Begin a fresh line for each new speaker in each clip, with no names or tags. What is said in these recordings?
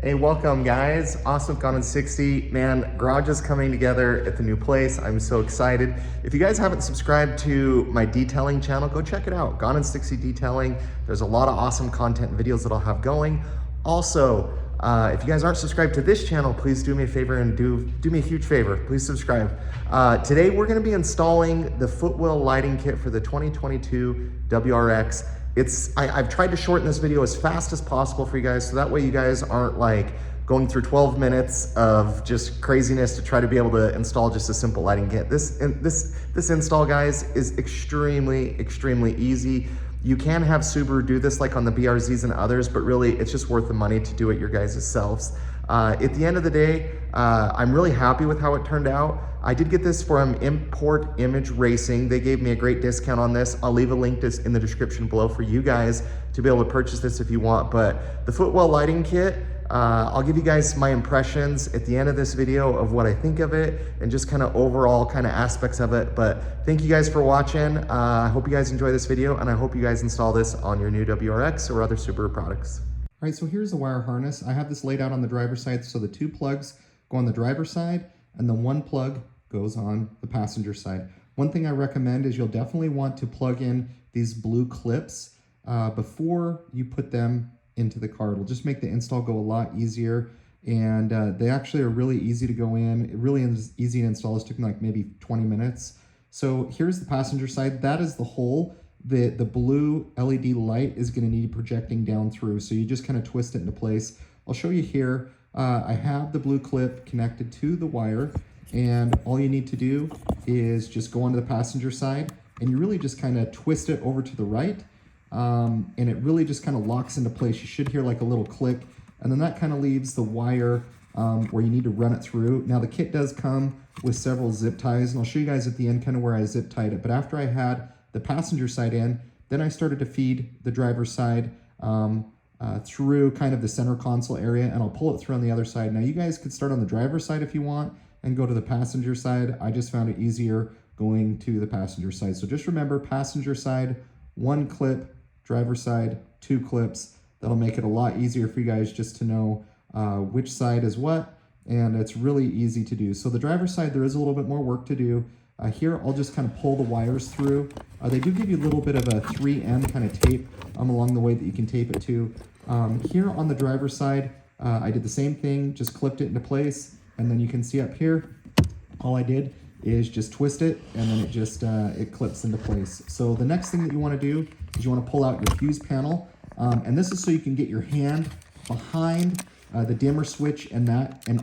Hey, welcome guys. Awesome Gone in 60. Man, garage is coming together at the new place. I'm so excited. If you guys haven't subscribed to my detailing channel, go check it out. Gone in 60 Detailing. There's a lot of awesome content and videos that I'll have going. Also, if you guys aren't subscribed to this channel, please do me a favor and do me a huge favor. Please subscribe. Today, we're gonna be installing the Footwell lighting kit for the 2022 WRX. I've tried to shorten this video as fast as possible for you guys, so that way you guys aren't like going through 12 minutes of just craziness to try to be able to install just a simple lighting kit. This install, guys, is extremely easy. You can have Subaru do this like on the BRZs and others, but really it's just worth the money to do it your guys' selves. At the end of the day, I'm really happy with how it turned out. I did get this from Import Image Racing. They gave me a great discount on this. I'll leave a link in the description below for you guys to be able to purchase this if you want. But the Footwell lighting kit, I'll give you guys my impressions at the end of this video of what I think of it and just kind of overall kind of aspects of it. But thank you guys for watching. I hope you guys enjoy this video, and I hope you guys install this on your new WRX or other Subaru products. All right, so here's the wire harness. I have this laid out on the driver's side, so the two plugs go on the driver's side and the one plug goes on the passenger side. One thing I recommend is you'll definitely want to plug in these blue clips before you put them into the car. It'll just make the install go a lot easier, and they actually are really easy to go in. It really is easy to install. It's taking like maybe 20 minutes. So here's the passenger side. That is the hole. The blue LED light is going to need projecting down through, so you just kind of twist it into place. I'll show you here. I have the blue clip connected to the wire, and all you need to do is just go onto the passenger side, and you really just kind of twist it over to the right, and it really just kind of locks into place. You should hear like a little click, and then that kind of leaves the wire where you need to run it through. Now the kit does come with several zip ties, and I'll show you guys at the end kind of where I zip tied it. But after I had the passenger side in, then I started to feed the driver's side through kind of the center console area, and I'll pull it through on the other side. Now you guys could start on the driver's side if you want and go to the passenger side. I just found it easier going to the passenger side. So just remember, passenger side, one clip, driver's side, two clips. That'll make it a lot easier for you guys just to know which side is what, and it's really easy to do. So the driver's side, there is a little bit more work to do. Here, I'll just kind of pull the wires through. They do give you a little bit of a 3M kind of tape along the way that you can tape it to. Here on the driver's side, I did the same thing, just clipped it into place, and then you can see up here, all I did is just twist it, and then it just it clips into place. So the next thing that you want to do is you want to pull out your fuse panel, and this is so you can get your hand behind the dimmer switch and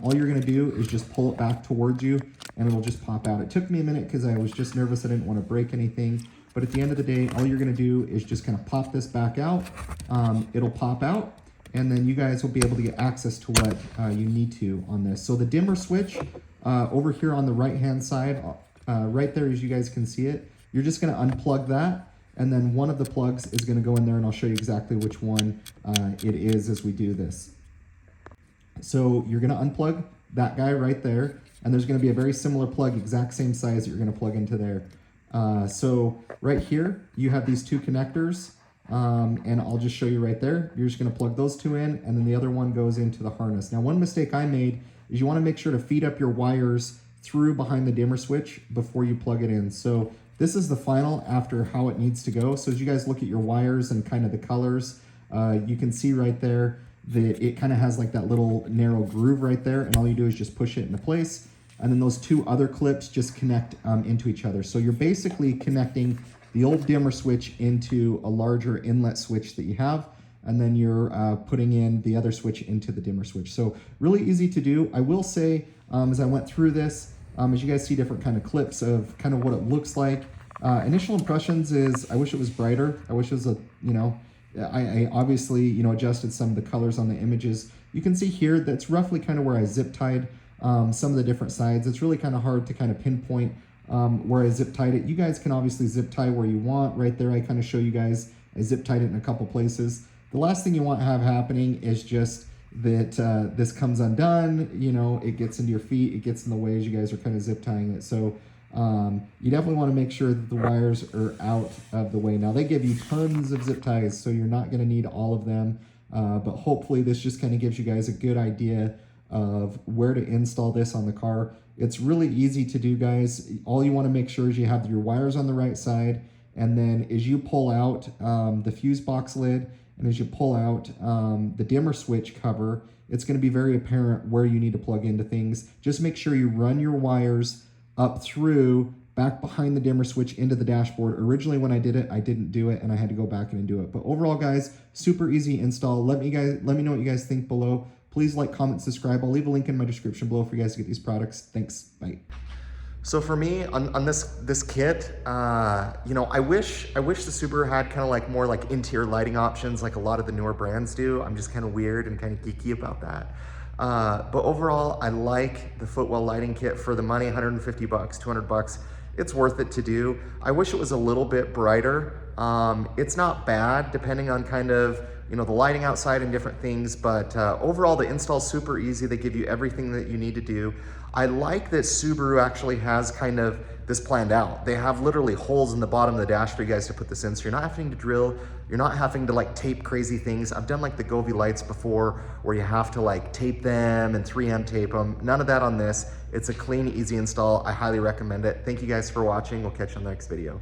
all you're going to do is just pull it back towards you, and it'll just pop out. It took me a minute because I was just nervous. I didn't want to break anything, but at the end of the day, all you're going to do is just kind of pop this back out. It'll pop out, and then you guys will be able to get access to what you need to on this. So the dimmer switch over here on the right-hand side, right there as you guys can see it, you're just going to unplug that, and then one of the plugs is going to go in there, and I'll show you exactly which one it is as we do this. So you're going to unplug that guy right there, and there's going to be a very similar plug, exact same size, that you're going to plug into there. So right here, you have these two connectors, and I'll just show you right there. You're just going to plug those two in, and then the other one goes into the harness. Now, one mistake I made is you want to make sure to feed up your wires through behind the dimmer switch before you plug it in. So this is the final after how it needs to go. So as you guys look at your wires and kind of the colors, you can see right there that it kind of has like that little narrow groove right there, and all you do is just push it into place, and then those two other clips just connect into each other. So you're basically connecting the old dimmer switch into a larger inlet switch that you have, and then you're putting in the other switch into the dimmer switch. So really easy to do. I will say, as I went through this, as you guys see different kind of clips of kind of what it looks like, initial impressions is I wish it was brighter. I wish it was I obviously, adjusted some of the colors on the images. You can see here that's roughly kind of where I zip tied some of the different sides. It's really kind of hard to kind of pinpoint where I zip tied it. You guys can obviously zip tie where you want. Right there, I kind of show you guys, I zip tied it in a couple places. The last thing you want to have happening is just that this comes undone, it gets into your feet, it gets in the way as you guys are kind of zip tying it. So You definitely want to make sure that the wires are out of the way. Now they give you tons of zip ties, so you're not going to need all of them.
but hopefully this just kind of gives you guys a good idea of where to install this on the car. It's really easy to do, guys. All you want to make sure is you have your wires on the right side, and then as you pull out the fuse box lid and as you pull out the dimmer switch cover, it's going to be very apparent where you need to plug into things. Just make sure you run your wires up through, back behind the dimmer switch into the dashboard. Originally when I did it, I didn't do it and I had to go back in and do it. But overall, guys, super easy install. Let me know what you guys think below. Please like, comment, subscribe. I'll leave a link in my description below for you guys to get these products. Thanks. Bye.
So for me, on this kit, you know, I wish the Subaru had kind of like more like interior lighting options like a lot of the newer brands do. I'm just kind of weird and kind of geeky about that. But overall, I like the Footwell lighting kit for the money, 150 bucks, 200 bucks. It's worth it to do. I wish it was a little bit brighter. It's not bad depending on kind of, you know, the lighting outside and different things, but overall the install's super easy. They give you everything that you need to do. I like that Subaru actually has kind of this planned out. They have literally holes in the bottom of the dash for you guys to put this in, so you're not having to drill, you're not having to like tape crazy things. I've done like the Govee lights before where you have to like tape them and 3M tape them. None of that on this. It's a clean, easy install. I highly recommend it. Thank you guys for watching. We'll catch you on the next video.